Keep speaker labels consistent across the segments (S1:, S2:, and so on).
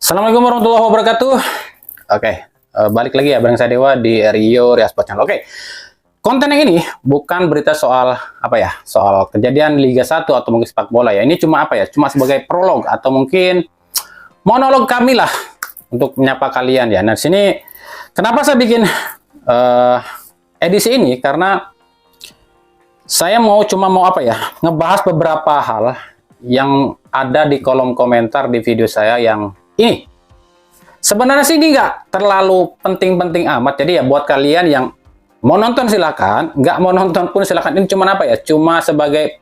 S1: Assalamualaikum warahmatullahi wabarakatuh. Oke, balik lagi ya bareng saya Dewa di Rio Ria Sport Channel. Oke, konten yang ini bukan berita soal apa ya, soal kejadian Liga 1 atau mungkin sepak bola ya. Ini cuma apa ya, cuma sebagai prolog atau mungkin monolog kami lah untuk menyapa kalian ya. Nah, di sini kenapa saya bikin edisi ini, karena saya cuma mau apa ya, ngebahas beberapa hal yang ada di kolom komentar di video saya yang ini. Sebenarnya sih ini nggak terlalu penting-penting amat. Jadi ya buat kalian yang mau nonton silakan, nggak mau nonton pun silakan. Ini cuma apa ya, cuma sebagai,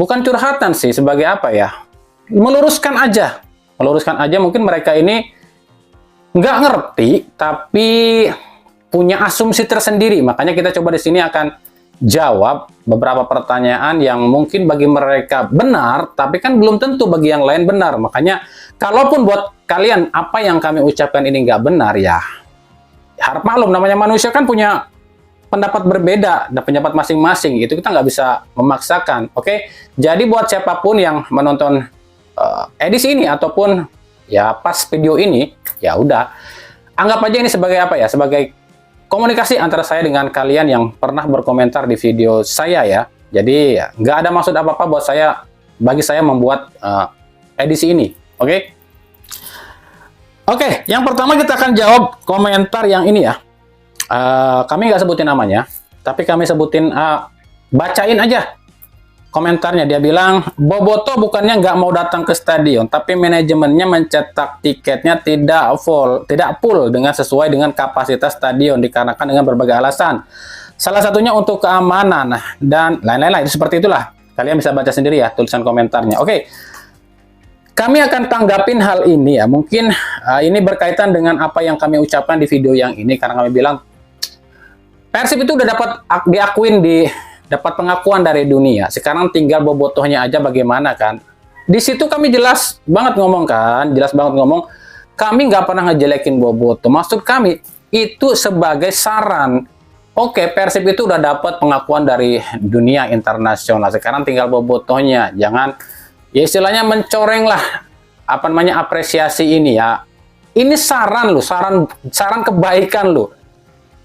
S1: bukan curhatan sih, sebagai apa ya, meluruskan aja. Meluruskan aja, mungkin mereka ini nggak ngerti, tapi punya asumsi tersendiri. Makanya kita coba di sini akan jawab beberapa pertanyaan yang mungkin bagi mereka benar, tapi kan belum tentu bagi yang lain benar. Makanya kalaupun buat kalian apa yang kami ucapkan ini nggak benar, ya harap maklum, namanya manusia kan punya pendapat berbeda dan pendapat masing-masing, itu kita nggak bisa memaksakan. Oke, jadi buat siapapun yang menonton edisi ini ataupun ya pas video ini, ya udah anggap aja ini sebagai apa ya, sebagai komunikasi antara saya dengan kalian yang pernah berkomentar di video saya ya. Jadi nggak ada maksud apa-apa buat saya, bagi saya membuat edisi ini. Oke? Oke, yang pertama kita akan jawab komentar yang ini ya. Kami nggak sebutin namanya, tapi kami sebutin, bacain aja komentarnya. Dia bilang, Boboto bukannya nggak mau datang ke stadion, tapi manajemennya mencetak tiketnya tidak full dengan sesuai dengan kapasitas stadion, dikarenakan dengan berbagai alasan. Salah satunya untuk keamanan dan lain-lain. Seperti itulah. Kalian bisa baca sendiri ya tulisan komentarnya. Oke, kami akan tanggapin hal ini ya. Mungkin ini berkaitan dengan apa yang kami ucapkan di video yang ini, karena kami bilang Persib itu udah dapat diakuin, dapat pengakuan dari dunia. Sekarang tinggal bobotohnya aja bagaimana kan. Di situ kami jelas banget ngomong kan, kami nggak pernah ngejelekin Boboto. Maksud kami itu sebagai saran. Oke, Persib itu udah dapat pengakuan dari dunia internasional. Sekarang tinggal bobotohnya. Jangan ya istilahnya mencoreng lah apa namanya apresiasi ini ya. Ini saran loh, saran kebaikan loh.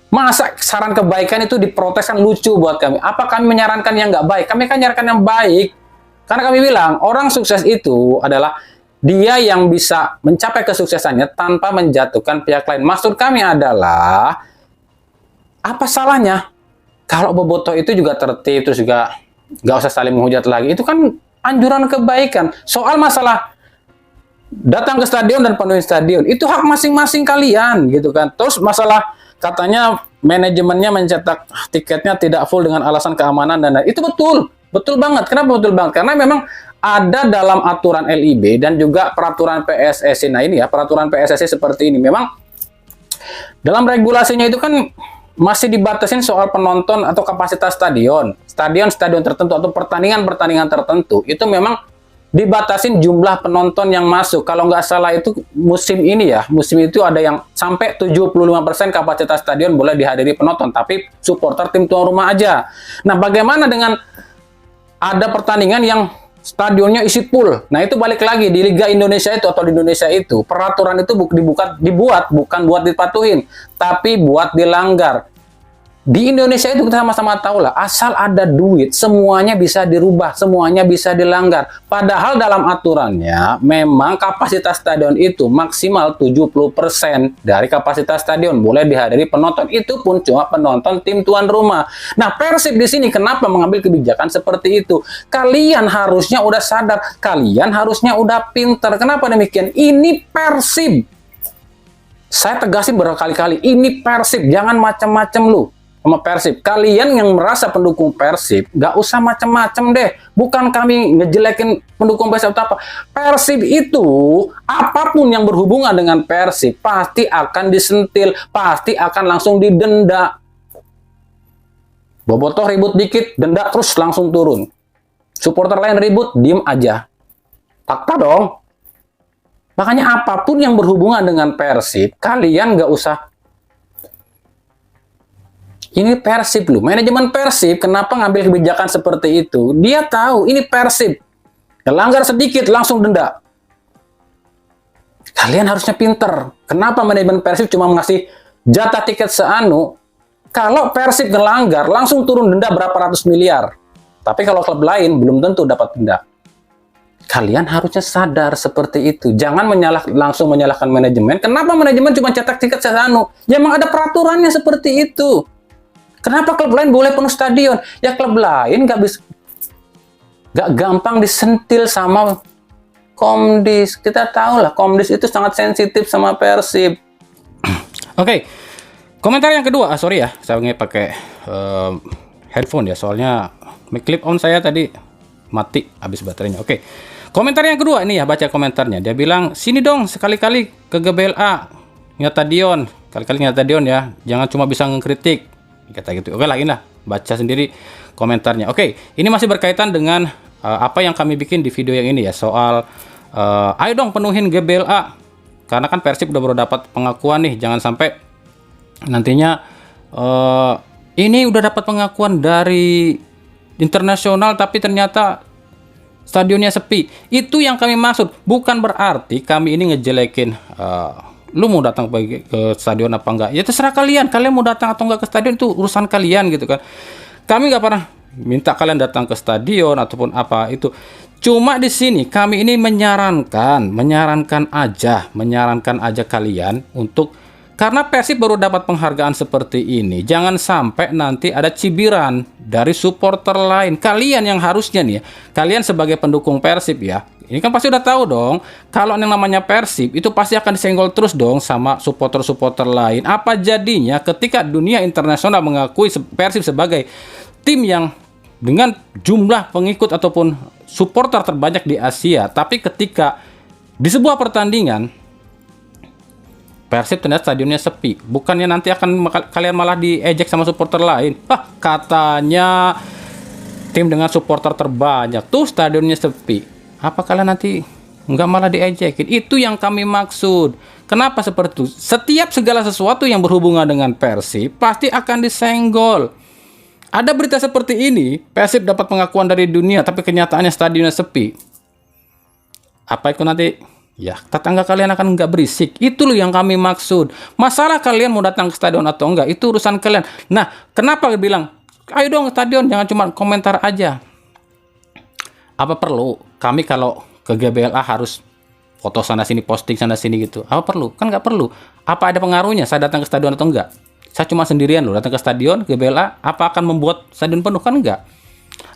S1: Masa saran kebaikan itu diprotes, kan lucu buat kami. Apa kami menyarankan yang nggak baik? Kami kan menyarankan yang baik. Karena kami bilang, orang sukses itu adalah dia yang bisa mencapai kesuksesannya tanpa menjatuhkan pihak lain. Maksud kami adalah, apa salahnya kalau Boboto itu juga tertib, terus juga nggak usah saling menghujat lagi. Itu kan anjuran kebaikan. Soal masalah datang ke stadion dan penuhi stadion, itu hak masing-masing kalian, gitu kan. Terus masalah katanya manajemennya mencetak tiketnya tidak full dengan alasan keamanan dan itu betul banget. Kenapa betul banget? Karena memang ada dalam aturan LIB dan juga peraturan PSSI. Nah ini ya, peraturan PSSI seperti ini. Memang dalam regulasinya itu kan masih dibatasin soal penonton atau kapasitas stadion tertentu atau pertandingan tertentu. Itu memang dibatasin jumlah penonton yang masuk. Kalau nggak salah itu musim ini ya, musim itu ada yang sampai 75% kapasitas stadion boleh dihadiri penonton, tapi supporter tim tuan rumah aja. Nah, bagaimana dengan ada pertandingan yang stadionnya isi full? Nah, itu balik lagi di Liga Indonesia itu atau di Indonesia itu, peraturan itu dibuat bukan buat dipatuhin, tapi buat dilanggar. Di Indonesia itu kita sama-sama tahu lah, asal ada duit, semuanya bisa dirubah, semuanya bisa dilanggar. Padahal dalam aturannya, memang kapasitas stadion itu maksimal 70% dari kapasitas stadion boleh dihadiri penonton. Itu pun cuma penonton tim tuan rumah. Nah, Persib di sini kenapa mengambil kebijakan seperti itu? Kalian harusnya udah sadar, kalian harusnya udah pinter. Kenapa demikian? Ini Persib. Saya tegasin berkali-kali, ini Persib, jangan macam-macam lu sama Persib. Kalian yang merasa pendukung Persib, nggak usah macem-macem deh. Bukan kami ngejelekin pendukung Persib atau apa. Persib itu, apapun yang berhubungan dengan Persib, pasti akan disentil, pasti akan langsung didenda. Bobotoh ribut dikit, denda terus langsung turun. Supporter lain ribut, diem aja. Fakta dong. Makanya apapun yang berhubungan dengan Persib, kalian nggak usah. Ini Persib loh, manajemen Persib kenapa ngambil kebijakan seperti itu? Dia tahu ini Persib, melanggar sedikit langsung denda. Kalian harusnya pinter. Kenapa manajemen Persib cuma ngasih jatah tiket seanu? Kalau Persib ngelanggar, langsung turun denda berapa ratus miliar. Tapi kalau klub lain, belum tentu dapat denda. Kalian harusnya sadar seperti itu. Jangan langsung menyalahkan manajemen. Kenapa manajemen cuma cetak tiket seanu? Ya memang ada peraturannya seperti itu. Kenapa klub lain boleh penuh stadion? Ya klub lain nggak gampang disentil sama Komdis. Kita tahu lah, Komdis itu sangat sensitif sama Persib. Oke. Komentar yang kedua, sorry ya, saya pakai headphone ya, soalnya mic clip on saya tadi mati habis baterainya. Oke. Komentar yang kedua ini ya, baca komentarnya. Dia bilang, "Sini dong sekali-kali ke GBLA, nyata Dion. Kali-kali nyata Dion ya, jangan cuma bisa ngekritik." Kata gitu. Oke lah, ini lah, baca sendiri komentarnya. Oke, ini masih berkaitan dengan apa yang kami bikin di video yang ini ya, soal ayo dong penuhin GBLA. Karena kan Persib udah baru dapat pengakuan nih, jangan sampai nantinya ini udah dapat pengakuan dari internasional tapi ternyata stadionnya sepi. Itu yang kami maksud. Bukan berarti kami ini ngejelekin lu mau datang ke stadion apa enggak. Ya terserah kalian. Kalian mau datang atau enggak ke stadion itu urusan kalian gitu kan. Kami nggak pernah minta kalian datang ke stadion ataupun apa itu. Cuma di sini kami ini menyarankan aja kalian untuk, karena Persib baru dapat penghargaan seperti ini, jangan sampai nanti ada cibiran dari supporter lain. Kalian yang harusnya nih, kalian sebagai pendukung Persib ya, ini kan pasti udah tahu dong, kalau yang namanya Persib itu pasti akan disenggol terus dong sama supporter-supporter lain. Apa jadinya ketika dunia internasional mengakui Persib sebagai tim yang dengan jumlah pengikut ataupun supporter terbanyak di Asia, tapi ketika di sebuah pertandingan Persib ternyata stadionnya sepi, bukannya nanti akan kalian malah diejek sama supporter lain. Katanya tim dengan supporter terbanyak tuh stadionnya sepi. Apa kalian nanti nggak malah diejekin? Itu yang kami maksud. Kenapa seperti itu? Setiap segala sesuatu yang berhubungan dengan Persib pasti akan disenggol. Ada berita seperti ini, Persib dapat pengakuan dari dunia, tapi kenyataannya stadionnya sepi. Apa itu nanti? Ya, tetangga kalian akan nggak berisik. Itu loh yang kami maksud. Masalah kalian mau datang ke stadion atau enggak, itu urusan kalian. Nah, kenapa bilang, ayo dong ke stadion, jangan cuma komentar aja. Apa perlu kami kalau ke GBLA harus foto sana-sini, posting sana-sini gitu? Apa perlu? Kan nggak perlu. Apa ada pengaruhnya saya datang ke stadion atau enggak? Saya cuma sendirian loh datang ke stadion, GBLA, apa akan membuat stadion penuh? Kan enggak.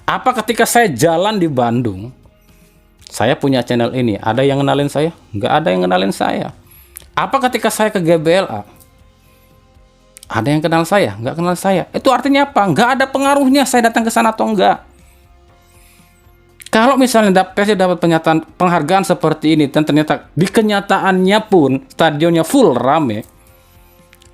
S1: Apa ketika saya jalan di Bandung, saya punya channel ini, ada yang kenalin saya? Nggak ada yang kenalin saya. Apa ketika saya ke GBLA? Ada yang kenal saya? Nggak kenal saya. Itu artinya apa? Nggak ada pengaruhnya saya datang ke sana atau enggak. Kalau misalnya Persib dapat penghargaan seperti ini, dan ternyata di kenyataannya pun stadionnya full rame,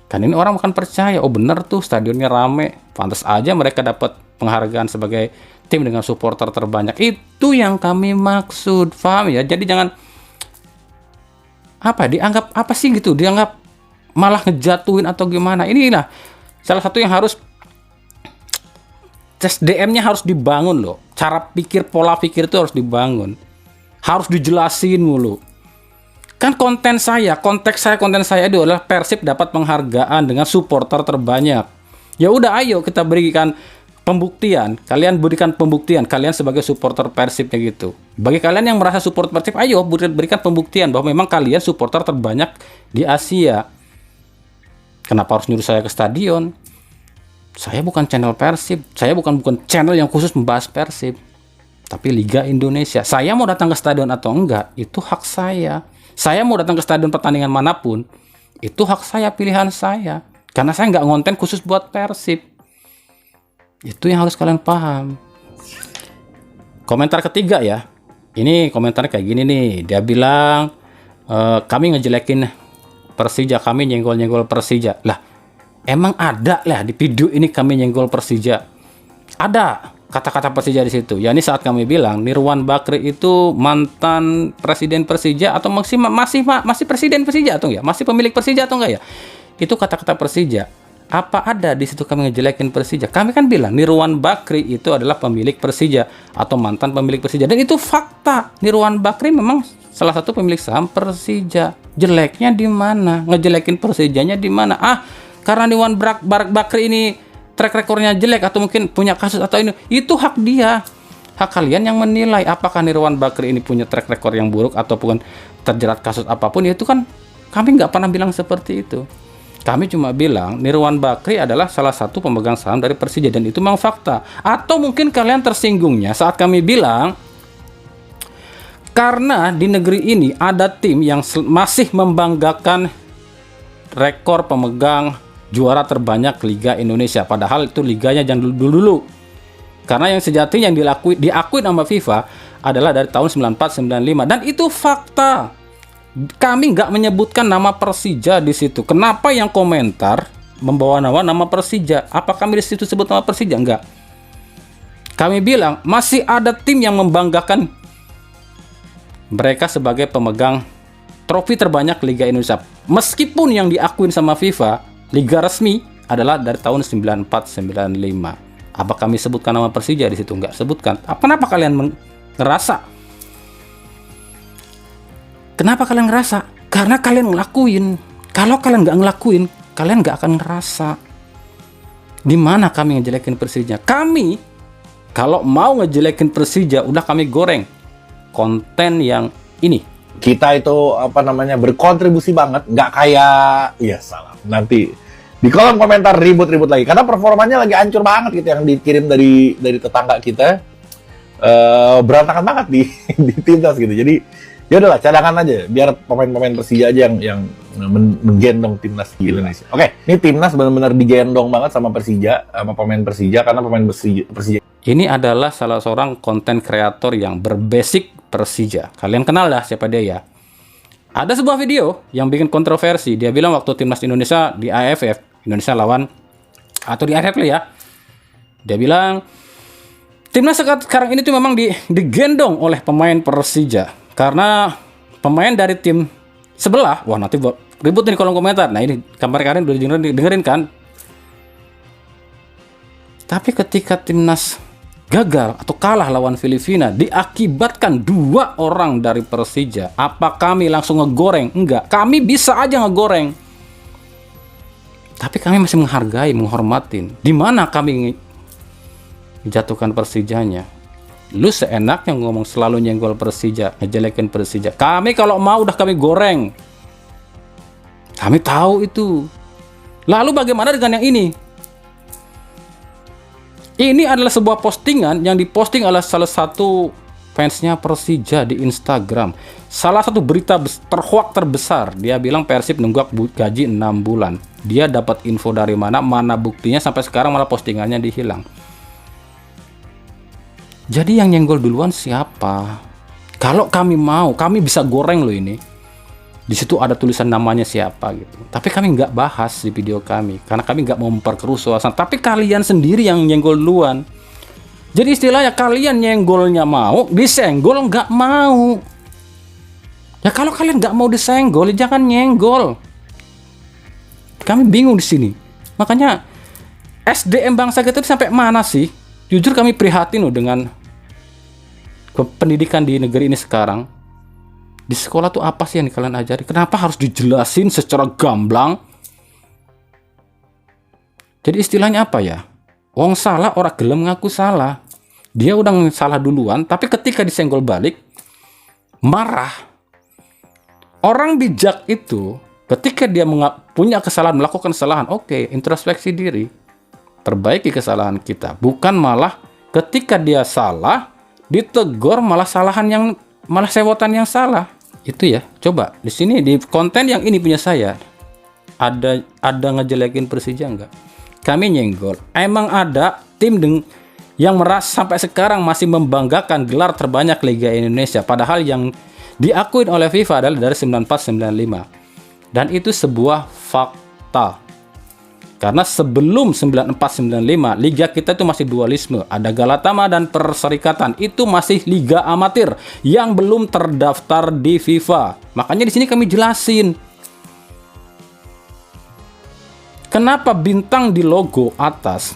S1: kan ini orang akan percaya, oh bener tuh stadionnya rame, pantas aja mereka dapat penghargaan sebagai tim dengan supporter terbanyak. Itu yang kami maksud, paham ya? Jadi jangan dianggap apa sih gitu, dianggap malah ngejatuhin atau gimana. Inilah salah satu yang harus SDM-nya harus dibangun loh. Cara pikir, pola pikir itu harus dibangun. Harus dijelasin mulu. Kan konten saya itu adalah Persib dapat penghargaan dengan supporter terbanyak. Ya udah, ayo kita berikan pembuktian. Kalian berikan pembuktian. Kalian sebagai supporter Persibnya gitu. Bagi kalian yang merasa support Persib, ayo berikan pembuktian bahwa memang kalian supporter terbanyak di Asia. Kenapa harus nyuruh saya ke stadion? Saya bukan channel Persib. Saya bukan channel yang khusus membahas Persib. Tapi Liga Indonesia. Saya mau datang ke stadion atau enggak, itu hak saya. Saya mau datang ke stadion pertandingan manapun, itu hak saya, pilihan saya. Karena saya nggak ngonten khusus buat Persib. Itu yang harus kalian paham. Komentar ketiga ya. Ini komentarnya kayak gini nih. Dia bilang, kami ngejelekin Persija, kami nyenggol-nyenggol Persija. Lah, emang ada lah di video ini kami nyenggol Persija. Ada kata-kata Persija di situ. Ya ini saat kami bilang Nirwan Bakri itu mantan presiden Persija atau masih presiden Persija atau enggak? Masih pemilik Persija atau enggak ya? Itu kata-kata Persija. Apa ada di situ kami ngejelekin Persija? Kami kan bilang Nirwan Bakri itu adalah pemilik Persija atau mantan pemilik Persija, dan itu fakta. Nirwan Bakri memang salah satu pemilik saham Persija. Jeleknya di mana? Ngejelekin Persijanya di mana? Karena Nirwan Bakri ini track recordnya jelek atau mungkin punya kasus atau ini, itu hak dia. Hak kalian yang menilai apakah Nirwan Bakri ini punya track record yang buruk ataupun terjerat kasus apapun. Itu kan kami nggak pernah bilang seperti itu. Kami cuma bilang Nirwan Bakri adalah salah satu pemegang saham dari Persija dan itu memang fakta. Atau mungkin kalian tersinggungnya saat kami bilang karena di negeri ini ada tim yang masih membanggakan rekor pemegang juara terbanyak Liga Indonesia. Padahal itu liganya jangan dulu. Karena yang sejatinya yang diakui nama FIFA adalah dari tahun 94-95 dan itu fakta. Kami nggak menyebutkan nama Persija di situ. Kenapa yang komentar membawa nama Persija? Apa kami di situ sebut nama Persija? Enggak. Kami bilang masih ada tim yang membanggakan mereka sebagai pemegang trofi terbanyak Liga Indonesia. Meskipun yang diakuin sama FIFA, liga resmi adalah dari tahun 94-95. Apa kami sebutkan nama Persija di situ? Enggak sebutkan. Kenapa kalian ngerasa? Kenapa kalian ngerasa? Karena kalian ngelakuin. Kalau kalian nggak ngelakuin, kalian nggak akan ngerasa. Di mana kami ngejelekin Persija? Kami, kalau mau ngejelekin Persija, udah kami goreng konten yang ini.
S2: Kita itu berkontribusi banget, nggak kayak salah. Nanti di kolom komentar ribut-ribut lagi karena performanya lagi hancur banget gitu yang dikirim dari tetangga kita. Berantakan banget di timnas gitu. Jadi ya udahlah, cadangan aja biar pemain-pemain Persija aja yang menggendong timnas di Indonesia. Oke, ini timnas benar-benar digendong banget sama Persija, sama pemain Persija karena pemain Persija.
S1: Ini adalah salah seorang konten kreator yang berbasic Persija. Kalian kenal lah siapa dia ya? Ada sebuah video yang bikin kontroversi. Dia bilang waktu timnas Indonesia di AFF, Indonesia lawan atau di AFF ya. Dia bilang timnas sekarang ini tuh memang digendong oleh pemain Persija. Karena pemain dari tim sebelah, wah nanti ribut di kolom komentar. Nah ini kalian udah dengerin kan? Tapi ketika timnas gagal atau kalah lawan Filipina diakibatkan 2 orang dari Persija, apa kami langsung ngegoreng? Enggak, kami bisa aja ngegoreng. Tapi kami masih menghargai, menghormatin. Di mana kami menjatuhkan Persijanya? Lu seenaknya ngomong selalu nyenggol Persija, ngejelekin Persija. Kami kalau mau udah kami goreng. Kami tahu itu. Lalu bagaimana dengan yang ini? Ini adalah sebuah postingan yang diposting oleh salah satu fansnya Persija di Instagram. Salah satu berita terhoak terbesar. Dia bilang Persib nunggak gaji 6 bulan. Dia dapat info dari mana buktinya sampai sekarang malah postingannya dihilang. Jadi yang nyenggol duluan siapa? Kalau kami mau, kami bisa goreng loh ini. Di situ ada tulisan namanya siapa gitu. Tapi kami nggak bahas di video kami karena kami nggak mau memperkeruh suasana. Tapi kalian sendiri yang nyenggol duluan. Jadi istilahnya kalian nyenggolnya mau, disenggol nggak mau. Ya kalau kalian nggak mau disenggol, ya jangan nyenggol. Kami bingung di sini. Makanya SDM bangsa kita sampai mana sih? Jujur kami prihatin loh dengan pendidikan di negeri ini sekarang. Di sekolah tuh apa sih yang kalian ajari? Kenapa harus dijelasin secara gamblang? Jadi istilahnya apa ya? Wong salah orang gelem ngaku salah. Dia udah salah duluan, tapi ketika disenggol balik marah. Orang bijak itu ketika dia punya kesalahan, melakukan kesalahan, oke, introspeksi diri. Perbaiki kesalahan kita, bukan malah ketika dia salah ditegur malah sewotan yang salah. Itu ya, coba di sini di konten yang ini punya saya ada ngejelekin Persija enggak? Kami nyenggol. Emang ada tim yang merasa sampai sekarang masih membanggakan gelar terbanyak Liga Indonesia, padahal yang diakui oleh FIFA adalah dari 94-95. Dan itu sebuah fakta. Karena sebelum 94-95, liga kita itu masih dualisme. Ada Galatama dan Perserikatan. Itu masih liga amatir yang belum terdaftar di FIFA. Makanya di sini kami jelasin. Kenapa bintang di logo atas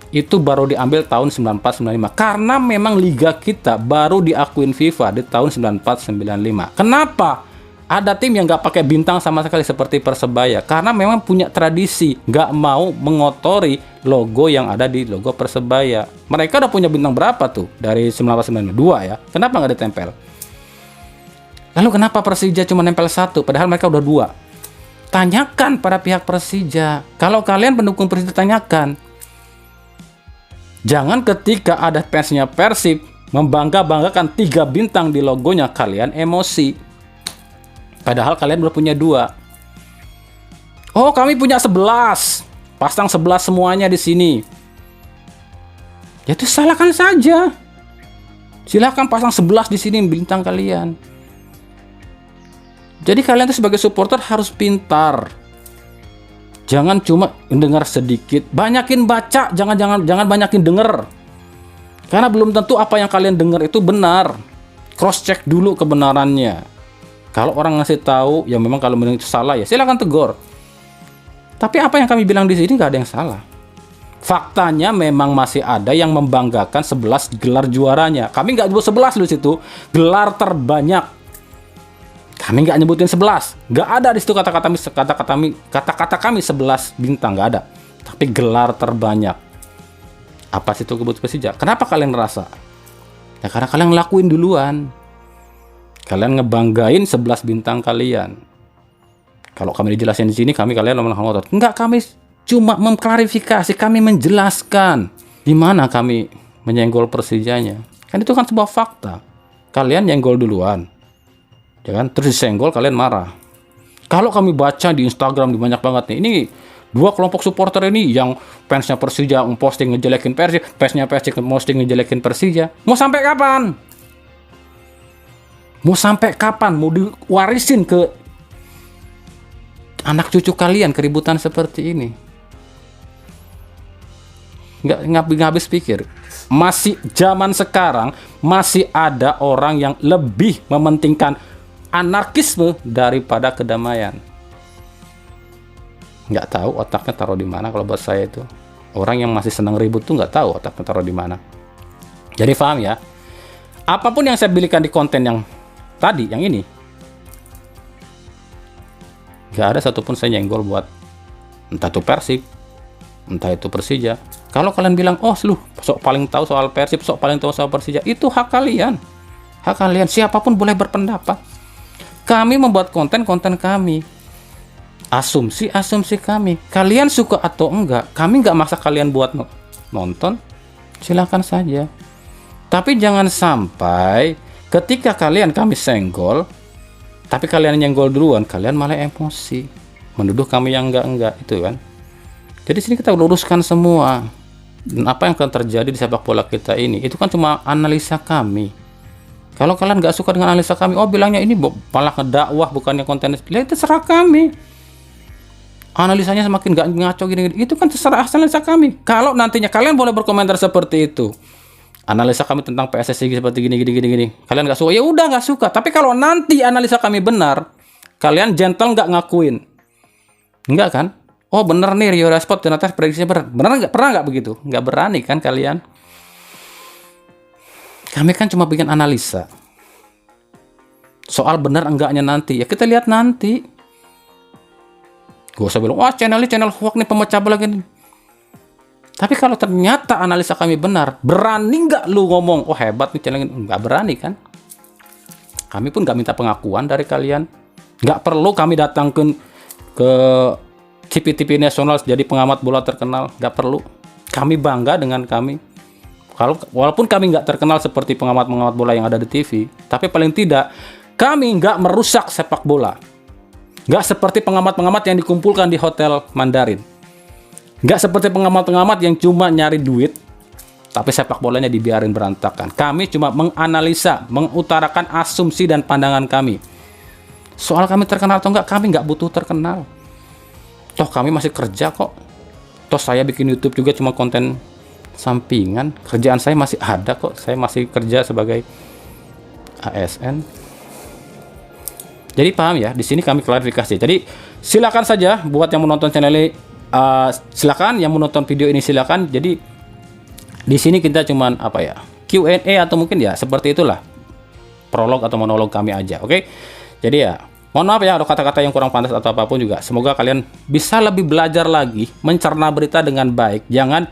S1: itu baru diambil tahun 94-95 karena memang liga kita baru diakuin FIFA di tahun 94-95. Kenapa? Ada tim yang nggak pakai bintang sama sekali seperti Persebaya karena memang punya tradisi nggak mau mengotori logo yang ada di logo Persebaya. Mereka udah punya bintang berapa tuh dari 1992 ya? Kenapa nggak ditempel? Lalu kenapa Persija cuma nempel satu padahal mereka udah dua? Tanyakan pada pihak Persija. Kalau kalian pendukung Persija, tanyakan. Jangan ketika ada fansnya Persib membangga-banggakan 3 bintang di logonya, kalian emosi. Padahal kalian udah punya 2. Oh, kami punya 11. Pasang 11 semuanya di sini. Ya itu salahkan saja. Silahkan pasang 11 di sini bintang kalian. Jadi kalian tuh sebagai supporter harus pintar. Jangan cuma mendengar sedikit, banyakin baca, jangan banyakin denger. Karena belum tentu apa yang kalian dengar itu benar. Cross check dulu kebenarannya. Kalau orang ngasih tahu, ya memang kalau itu salah ya silakan tegur. Tapi apa yang kami bilang di sini nggak ada yang salah. Faktanya memang masih ada yang membanggakan 11 gelar juaranya. Kami nggak nyebut 11 loh situ, gelar terbanyak. Kami nggak nyebutin 11, nggak ada di situ kata-kata kami 11 bintang, nggak ada. Tapi gelar terbanyak. Apa situ kebut Persija? Kenapa kalian ngerasa? Ya karena kalian ngelakuin duluan. Kalian ngebanggain 11 bintang kalian. Kalau kami dijelasin di sini, kalian ngotot. Enggak, kami cuma mengklarifikasi, kami menjelaskan di mana kami menyenggol Persijanya. Kan itu kan sebuah fakta. Kalian nyenggol duluan. Ya kan? Terus disenggol, kalian marah. Kalau kami baca di Instagram di banyak banget nih, ini 2 kelompok supporter ini yang fansnya Persija posting ngejelekin Persib, fansnya Persib posting ngejelekin Persija. Mau sampai kapan? Mau sampai kapan? Mau diwarisin ke anak cucu kalian keributan seperti ini? Nggak habis pikir. Masih zaman sekarang masih ada orang yang lebih mementingkan anarkisme daripada kedamaian. Nggak tahu otaknya taruh di mana. Kalau buat saya itu orang yang masih senang ribut tuh nggak tahu otaknya taruh di mana. Jadi paham ya? Apapun yang saya belikan di konten yang tadi, yang ini, nggak ada satupun saya nyenggol buat entah itu Persib, entah itu Persija. Kalau kalian bilang, oh lu sok paling tahu soal Persib, sok paling tahu soal Persija, itu hak kalian. Hak kalian, siapapun boleh berpendapat. Kami membuat konten kami. Asumsi kami. Kalian suka atau enggak, kami nggak maksa kalian buat nonton. Silakan saja. Tapi jangan sampai ketika kami senggol, tapi kalian nyenggol duluan, kalian malah emosi, menuduh kami yang enggak itu kan. Jadi sini kita luruskan semua. Dan apa yang akan terjadi di sepak bola kita ini, itu kan cuma analisa kami. Kalau kalian nggak suka dengan analisa kami, oh bilangnya ini malah ngedakwah bukannya konten, itu terserah kami. Analisanya semakin nggak ngaco gini, itu kan terserah analisa kami. Kalau nantinya kalian boleh berkomentar seperti itu. Analisa kami tentang PSSI seperti gini. Kalian nggak suka, ya udah nggak suka. Tapi kalau nanti analisa kami benar, kalian gentle nggak ngakuin, nggak kan? Oh bener nih Rio Sport ternyata prediksinya benar. Benar nggak? Pernah nggak begitu? Nggak berani kan kalian? Kami kan cuma bikin analisa. Soal benar enggaknya nanti, ya kita lihat nanti. Gak usah bilang, wah channel hoax nih, pemecah bola gini. Tapi kalau ternyata analisa kami benar, berani nggak lu ngomong, oh hebat nih channel ini? Nggak berani kan? Kami pun nggak minta pengakuan dari kalian. Nggak perlu kami datang ke TV-TV nasional jadi pengamat bola terkenal. Nggak perlu. Kami bangga dengan kami. Walaupun kami nggak terkenal seperti pengamat-pengamat bola yang ada di TV, tapi paling tidak kami nggak merusak sepak bola. Nggak seperti pengamat-pengamat yang dikumpulkan di Hotel Mandarin. Nggak seperti pengamat-pengamat yang cuma nyari duit, tapi sepak bolanya dibiarin berantakan. Kami cuma menganalisa, mengutarakan asumsi dan pandangan kami. Soal kami terkenal atau enggak, kami nggak butuh terkenal. Toh kami masih kerja kok. Toh saya bikin YouTube juga cuma konten sampingan. Kerjaan saya masih ada kok. Saya masih kerja sebagai ASN. Jadi paham ya, di sini kami klarifikasi. Jadi silakan saja buat yang menonton channel ini, silakan yang menonton video ini silakan. Jadi Di sini kita cuman apa ya, Q&A atau mungkin ya seperti itulah, prolog atau monolog kami aja, oke? Jadi ya, mohon maaf ya, ada kata-kata yang kurang pantas atau apapun juga. Semoga kalian bisa lebih belajar lagi, mencerna berita dengan baik. Jangan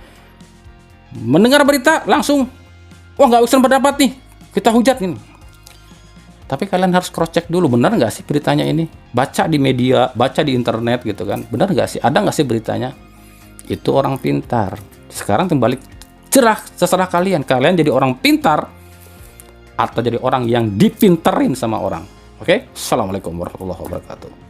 S1: mendengar berita langsung, wah nggak usah pendapat nih, kita hujat ini. Tapi kalian harus cross check dulu, benar nggak sih beritanya ini? Baca di media, baca di internet gitu kan, benar nggak sih? Ada nggak sih beritanya? Itu orang pintar. Sekarang kembali cerah, terserah kalian. Kalian jadi orang pintar atau jadi orang yang dipinterin sama orang. Oke? Assalamualaikum warahmatullahi wabarakatuh.